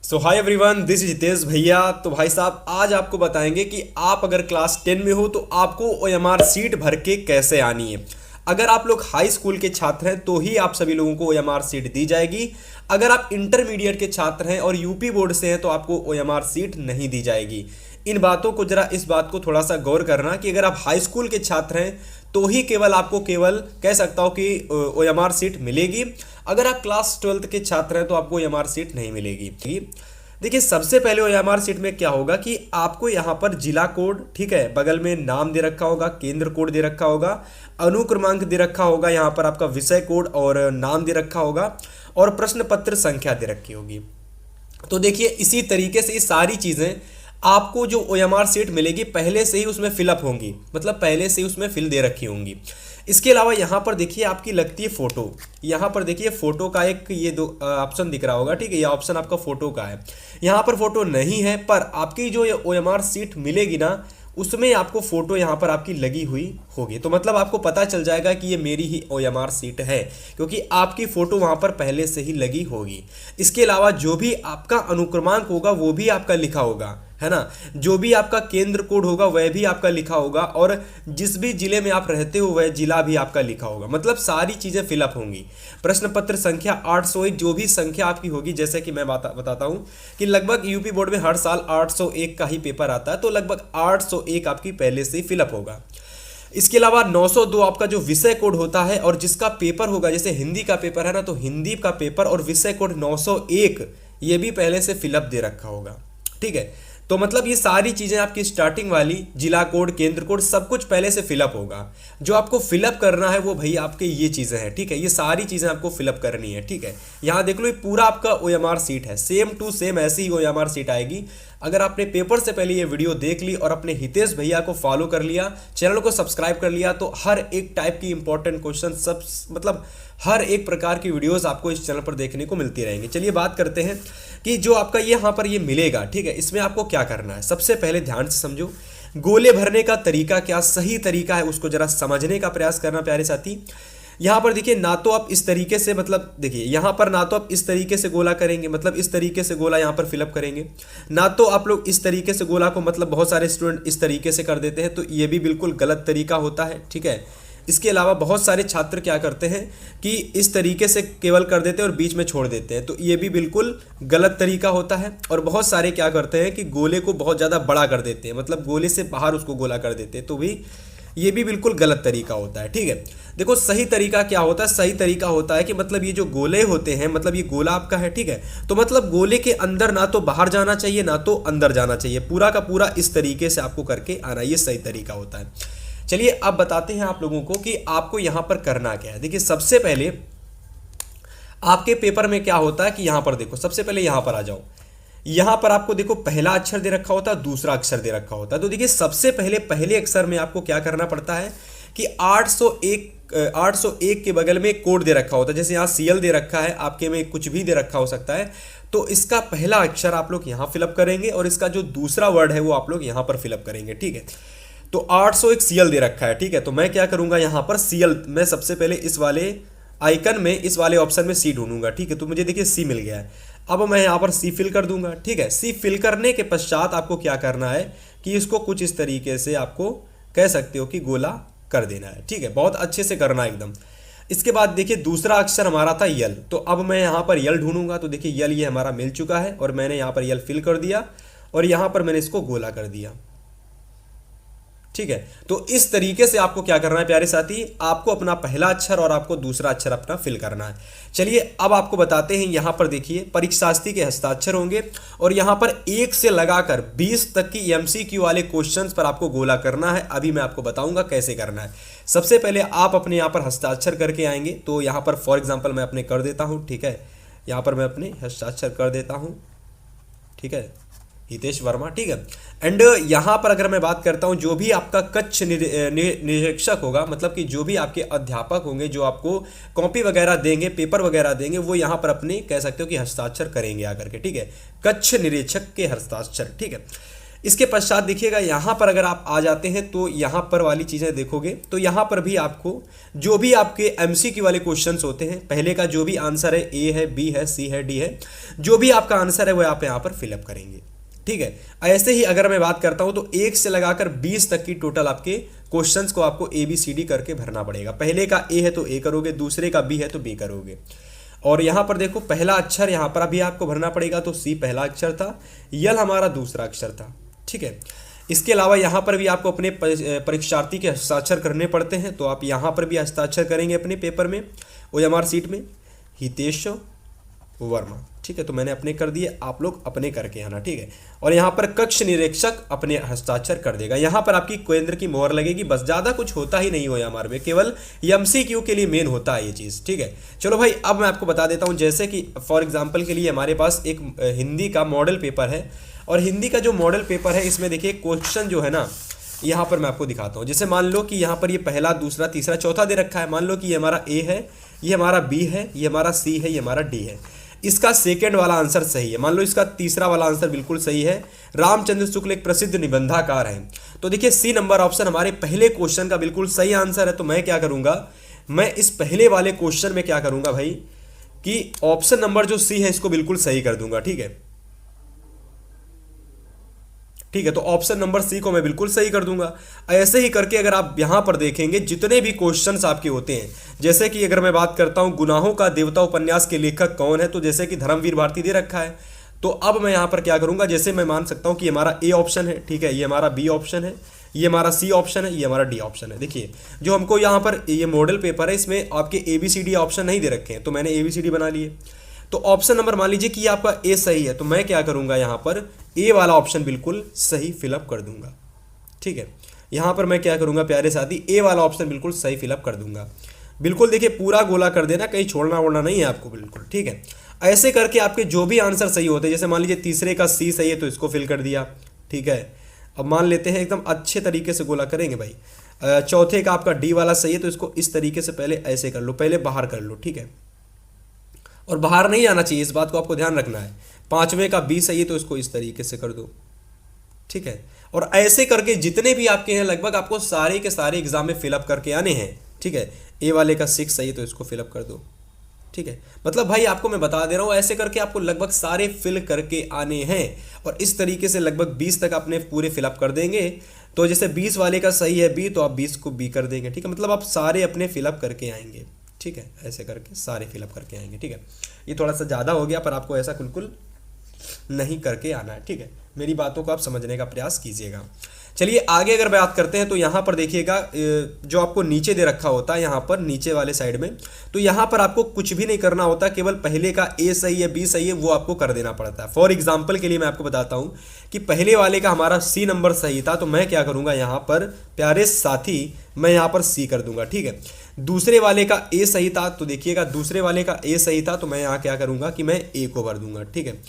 So hi everyone, this is Hitesh भैया। तो भाई साहब, आज आपको बताएंगे कि आप अगर क्लास 10 में हो तो आपको ओएमआर सीट भर के कैसे आनी है। अगर आप लोग हाई स्कूल के छात्र हैं तो ही आप सभी लोगों को ओएमआर सीट दी जाएगी। अगर आप इंटरमीडिएट के छात्र हैं और यूपी बोर्ड से हैं तो आपको ओएमआर सीट नहीं दी जाएगी। इन बातों को जरा इस बात को थोड़ा सा गौर करना कि अगर आप हाई स्कूल के छात्र हैं तो ही केवल आपको केवल कह सकता हूँ कि ओएमआर सीट मिलेगी। अगर आप क्लास 12 के छात्र हैं तो आपको ओएमआर सीट नहीं मिलेगी। देखिए, सबसे पहले ओएमआर सीट में क्या होगा कि आपको यहाँ पर जिला कोड, ठीक है, बगल में नाम दे रखा होगा, केंद्र कोड दे रखा होगा, अनुक्रमांक दे रखा होगा, यहाँ पर आपका विषय कोड और नाम दे रखा होगा और प्रश्न पत्र संख्या दे रखी होगी। तो देखिए, इसी तरीके से ये सारी चीज़ें आपको जो ओएमआर सीट मिलेगी पहले से ही उसमें फिलअप होंगी, मतलब पहले से ही उसमें फिल दे रखी होंगी। इसके अलावा यहाँ पर देखिए आपकी लगती है फ़ोटो। यहाँ पर देखिए फ़ोटो का एक ये दो ऑप्शन दिख रहा होगा, ठीक है, ये ऑप्शन आपका फ़ोटो का है। यहाँ पर फ़ोटो नहीं है, पर आपकी जो ये ओएमआर सीट मिलेगी ना, उसमें आपको फ़ोटो यहाँ पर आपकी लगी हुई होगी। तो मतलब आपको पता चल जाएगा कि ये मेरी ही ओएमआर सीट है, क्योंकि आपकी फ़ोटो वहाँ पर पहले से ही लगी होगी। इसके अलावा जो भी आपका अनुक्रमांक होगा वो भी आपका लिखा होगा, है ना। जो भी आपका केंद्र कोड होगा वह भी आपका लिखा होगा और जिस भी जिले में आप रहते हो वह जिला भी आपका लिखा होगा। मतलब सारी चीज़ें फिलअप होंगी। प्रश्न पत्र संख्या 801 जो भी संख्या आपकी होगी, जैसे कि मैं बताता हूँ कि लगभग यूपी बोर्ड में हर साल 801 का ही पेपर आता है, तो लगभग 801 आपकी पहले से ही फिलअप होगा। इसके अलावा 902 आपका जो विषय कोड होता है और जिसका पेपर होगा, जैसे हिंदी का पेपर है ना, तो हिंदी का पेपर और विषय कोड 901 ये भी पहले से फिलअप दे रखा होगा, ठीक है। तो मतलब ये सारी चीज़ें आपकी स्टार्टिंग वाली जिला कोड, केंद्र कोड, सब कुछ पहले से फिलअप होगा। जो आपको फिलअप करना है वो भाई आपके ये चीज़ें हैं, ठीक है, ये सारी चीज़ें आपको फिलअप करनी है, ठीक है। यहाँ देख लो, ये पूरा आपका ओएमआर सीट है, सेम टू सेम ऐसी ही ओएमआर सीट आएगी। अगर आपने पेपर से पहले ये वीडियो देख ली और अपने हितेश भैया को फॉलो कर लिया, चैनल को सब्सक्राइब कर लिया, तो हर एक टाइप की इंपॉर्टेंट क्वेश्चन, सब मतलब हर एक प्रकार की वीडियोस आपको इस चैनल पर देखने को मिलती रहेंगी। चलिए बात करते हैं कि जो आपका ये यहाँ पर ये मिलेगा, ठीक है, इसमें आपको क्या करना है। सबसे पहले ध्यान से समझो, गोले भरने का तरीका क्या सही तरीका है उसको जरा समझने का प्रयास करना प्यारे साथी। यहाँ पर देखिए, ना तो आप इस तरीके से, मतलब देखिए यहाँ पर ना तो आप इस तरीके से गोला करेंगे, मतलब इस तरीके से गोला यहाँ पर फिलअप करेंगे, ना तो आप लोग इस तरीके से गोला को, मतलब बहुत सारे स्टूडेंट इस तरीके से कर देते हैं, तो ये भी बिल्कुल गलत तरीका होता है, ठीक है। इसके अलावा बहुत सारे छात्र क्या करते हैं कि इस तरीके से केवल कर देते हैं और बीच में छोड़ देते हैं, तो ये भी बिल्कुल गलत तरीका होता है। और बहुत सारे क्या करते हैं कि गोले को बहुत ज़्यादा बड़ा कर देते हैं, मतलब गोले से बाहर उसको गोला कर देते हैं, तो भी ये भी बिल्कुल गलत तरीका होता है, ठीक है। देखो, सही तरीका क्या होता है, सही तरीका होता है कि मतलब ये जो गोले होते हैं, मतलब ये गोला आपका है, ठीक है, तो मतलब गोले के अंदर ना तो बाहर जाना चाहिए ना तो अंदर जाना चाहिए, पूरा का पूरा इस तरीके से आपको करके आना, ये सही तरीका होता है। चलिए अब बताते हैं आप लोगों को कि आपको यहाँ पर करना क्या है। देखिए, सबसे पहले आपके पेपर में क्या होता है कि यहाँ पर देखो, सबसे पहले यहाँ पर आ जाओ। यहाँ पर आपको देखो पहला अक्षर दे रखा होता है, दूसरा अक्षर दे रखा होता है। तो देखिए, सबसे पहले पहले अक्षर में आपको क्या करना पड़ता है कि 801 के बगल में एक कोड दे रखा होता है, जैसे यहाँ सीएल दे रखा है, आपके में कुछ भी दे रखा हो सकता है, तो इसका पहला अक्षर आप लोग यहाँ फिलअप करेंगे और इसका जो दूसरा वर्ड है वो आप लोग यहाँ पर फिलअप करेंगे, ठीक है। तो 801 सीएल दे रखा है, ठीक है, तो मैं क्या करूँगा, यहाँ पर सीएल, मैं सबसे पहले इस वाले आइकन में, इस वाले ऑप्शन में सी ढूंढूंगा, ठीक है। तो मुझे देखिए सी मिल गया है। अब मैं यहाँ पर सी फिल कर दूंगा, ठीक है। सी फिल करने के पश्चात आपको क्या करना है कि इसको कुछ इस तरीके से आपको कह सकते हो कि गोला कर देना है, ठीक है, बहुत अच्छे से करना है एकदम। इसके बाद देखिए, दूसरा अक्षर हमारा था यल, तो अब मैं यहाँ पर यल ढूंढूंगा, तो देखिए यल ये हमारा मिल चुका है और मैंने यहाँ पर यल फिल कर दिया और यहाँ पर मैंने इसको गोला कर दिया, ठीक है। तो इस तरीके से आपको क्या करना है प्यारे साथी, आपको अपना पहला अक्षर और आपको दूसरा अक्षर अपना फिल करना है। चलिए अब आपको बताते हैं, यहाँ पर देखिए परीक्षार्थी के हस्ताक्षर होंगे और यहाँ पर 1 से लगाकर 20 तक की एमसीक्यू वाले क्वेश्चंस पर आपको गोला करना है। अभी मैं आपको बताऊंगा कैसे करना है। सबसे पहले आप अपने यहाँ पर हस्ताक्षर करके आएंगे, तो यहाँ पर फॉर एग्जाम्पल मैं अपने कर देता हूँ, ठीक है, यहाँ पर मैं अपने हस्ताक्षर कर देता हूँ, ठीक है, हितेश वर्मा, ठीक है। एंड यहाँ पर अगर मैं बात करता हूँ, जो भी आपका कक्ष निरीक्षक होगा, मतलब कि जो भी आपके अध्यापक होंगे जो आपको कॉपी वगैरह देंगे, पेपर वगैरह देंगे, वो यहाँ पर अपने कह सकते हो कि हस्ताक्षर करेंगे आकर के, ठीक है, कक्ष निरीक्षक के हस्ताक्षर, ठीक है। इसके पश्चात देखिएगा यहाँ पर अगर आप आ जाते हैं तो यहाँ पर वाली चीज़ें देखोगे तो यहाँ पर भी आपको जो भी आपके एमसीक्यू वाले क्वेश्चंस होते हैं, पहले का जो भी आंसर है, ए है, बी है, सी है, डी है, जो भी आपका आंसर है वो आप यहाँ पर फिलअप करेंगे। ठीक है, ऐसे ही अगर मैं बात करता हूँ तो 1 से लगाकर 20 तक की टोटल आपके क्वेश्चंस को आपको ए बी सी डी करके भरना पड़ेगा। पहले का ए है तो ए करोगे, दूसरे का बी है तो बी करोगे। और यहाँ पर देखो पहला अक्षर यहाँ पर अभी आपको भरना पड़ेगा, तो सी पहला अक्षर था, यल हमारा दूसरा अक्षर था। ठीक है, इसके अलावा यहाँ पर भी आपको अपने परीक्षार्थी के हस्ताक्षर करने पड़ते हैं, तो आप यहाँ पर भी हस्ताक्षर करेंगे अपने पेपर में, OMR सीट में, हितेश वर्मा। ठीक है, तो मैंने अपने कर दिए, आप लोग अपने करके आना। ठीक है, और यहाँ पर कक्ष निरीक्षक अपने हस्ताक्षर कर देगा। यहाँ पर आपकी केंद्र की मोहर लगेगी, बस ज़्यादा कुछ होता ही नहीं OMR में, केवल MCQ के लिए मेन होता है ये चीज़। ठीक है, चलो भाई अब मैं आपको बता देता हूँ, जैसे कि फॉर एग्जाम्पल के लिए हमारे पास एक हिंदी का मॉडल पेपर है, और हिंदी का जो मॉडल पेपर है इसमें देखिए क्वेश्चन जो है ना, यहाँ पर मैं आपको दिखाता हूँ। जैसे मान लो कि यहाँ पर ये पहला, दूसरा, तीसरा, चौथा दे रखा है। मान लो कि ये हमारा ए है, ये हमारा बी है, ये हमारा सी है, ये हमारा डी है। इसका सेकेंड वाला आंसर सही है, मान लो इसका तीसरा वाला आंसर बिल्कुल सही है। रामचंद्र शुक्ल एक प्रसिद्ध निबंधाकार हैं, तो देखिए सी नंबर ऑप्शन हमारे पहले क्वेश्चन का बिल्कुल सही आंसर है। तो मैं क्या करूंगा, मैं इस पहले वाले क्वेश्चन में क्या करूंगा भाई कि ऑप्शन नंबर जो सी है इसको बिल्कुल सही कर दूंगा। ठीक है, ठीक है, तो ऑप्शन नंबर सी को मैं बिल्कुल सही कर दूंगा। ऐसे ही करके अगर आप यहां पर देखेंगे जितने भी क्वेश्चंस आपके होते हैं, जैसे कि अगर मैं बात करता हूं गुनाहों का देवता उपन्यास के लेखक कौन है, तो जैसे कि धर्मवीर भारती दे रखा है, तो अब मैं यहां पर क्या करूंगा, जैसे मैं मान सकता हूं कि हमारा ए ऑप्शन है, ठीक है, ये हमारा बी ऑप्शन है, ये हमारा सी ऑप्शन है, ये हमारा डी ऑप्शन है। देखिए जो हमको यहाँ पर ये मॉडल पेपर है इसमें आपके ABCD ऑप्शन नहीं दे रखे हैं, तो मैंने ABCD बना लिए। तो ऑप्शन नंबर मान लीजिए कि आपका ए सही है, तो मैं क्या करूंगा, यहाँ पर ए वाला ऑप्शन बिल्कुल सही फिलअप कर दूंगा। ठीक है, यहाँ पर मैं क्या करूंगा प्यारे साथी, ए वाला ऑप्शन बिल्कुल सही फिलअप कर दूंगा। बिल्कुल देखिए पूरा गोला कर देना, कहीं छोड़ना वोड़ना नहीं है आपको, बिल्कुल। ठीक है, ऐसे करके आपके जो भी आंसर सही होते हैं, जैसे मान लीजिए तीसरे का सी सही है तो इसको फिल कर दिया। ठीक है, अब मान लेते हैं एकदम अच्छे तरीके से गोला करेंगे भाई। चौथे का आपका डी वाला सही है तो इसको इस तरीके से पहले ऐसे कर लो, पहले बाहर कर लो। ठीक है, और बाहर नहीं आना चाहिए, इस बात को आपको ध्यान रखना है। पांचवें का बी सही है तो इसको इस तरीके से कर दो। ठीक है, और ऐसे करके जितने भी आपके हैं लगभग आपको सारे के सारे एग्जाम में फिलअप करके आने हैं। ठीक है, ए वाले का 6 सही है तो इसको फिलअप कर दो। ठीक है, मतलब भाई आपको मैं बता दे रहा हूँ, ऐसे करके आपको लगभग सारे फिल करके आने हैं, और इस तरीके से लगभग 20 तक अपने पूरे फिलअप कर देंगे। तो जैसे 20 वाले का सही है बी, तो आप 20 को बी कर देंगे। ठीक है, मतलब आप सारे अपने फिलअप करके आएंगे। ठीक है, ऐसे करके सारे फिलअप करके आएंगे। ठीक है, ये थोड़ा सा ज़्यादा हो गया, पर आपको ऐसा बिल्कुल नहीं करके आना है। ठीक है, मेरी बातों को आप समझने का प्रयास कीजिएगा। चलिए आगे अगर बात करते हैं तो यहाँ पर देखिएगा जो आपको नीचे दे रखा होता है, यहाँ पर नीचे वाले साइड में, तो यहाँ पर आपको कुछ भी नहीं करना होता, केवल पहले का ए सही है बी सही है वो आपको कर देना पड़ता है। फॉर एग्जाम्पल के लिए मैं आपको बताता हूँ कि पहले वाले का हमारा सी नंबर सही था, तो मैं क्या करूँगा यहाँ पर प्यारे साथी, मैं यहाँ पर सी कर दूंगा। ठीक है, दूसरे वाले का ए सही था, तो देखिएगा दूसरे वाले का ए सही था, तो मैं यहाँ क्या करूँगा कि मैं ए को भर दूंगा। ठीक है,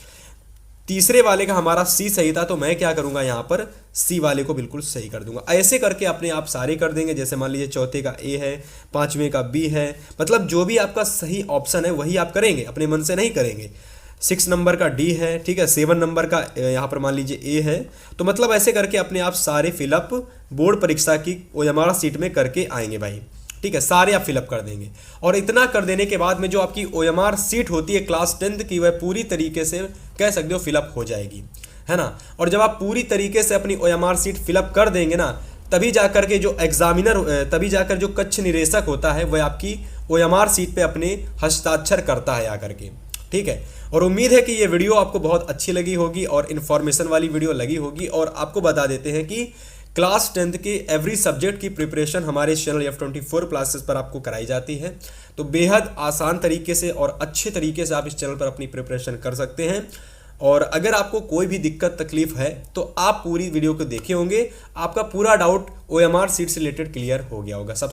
तीसरे वाले का हमारा सी सही था, तो मैं क्या करूंगा यहाँ पर सी वाले को बिल्कुल सही कर दूंगा। ऐसे करके अपने आप सारे कर देंगे। जैसे मान लीजिए चौथे का ए है, पांचवें का बी है, मतलब जो भी आपका सही ऑप्शन है वही आप करेंगे, अपने मन से नहीं करेंगे। 6 नंबर का डी है, ठीक है, 7 नंबर का यहाँ पर मान लीजिए ए है, तो मतलब ऐसे करके अपने आप सारे फिलअप बोर्ड परीक्षा की OMR सीट में करके आएंगे भाई। ठीक है, सारे आप फिलअप कर देंगे, और इतना कर देने के बाद में जो आपकी OMR सीट होती है क्लास 10th की, वह पूरी तरीके से कह सकते हो फिलअप हो जाएगी, है ना। और जब आप पूरी तरीके से अपनी OMR सीट फिलअप कर देंगे ना, तभी जाकर के जो एग्जामिनर, तभी जाकर जो कक्ष निरीक्षक होता है वह आपकी OMR सीट पे अपने हस्ताक्षर करता है आकर के। ठीक है, और उम्मीद है कि ये वीडियो आपको बहुत अच्छी लगी होगी और इन्फॉर्मेशन वाली वीडियो लगी होगी। और आपको बता देते हैं कि क्लास 10th के एवरी सब्जेक्ट की प्रिपरेशन हमारे चैनल F24 क्लासेस पर आपको कराई जाती है, तो बेहद आसान तरीके से और अच्छे तरीके से आप इस चैनल पर अपनी प्रिपरेशन कर सकते हैं। और अगर आपको कोई भी दिक्कत तकलीफ है तो आप पूरी वीडियो को देखे होंगे, आपका पूरा डाउट OMR सीट से रिलेटेड क्लियर हो गया होगा। सब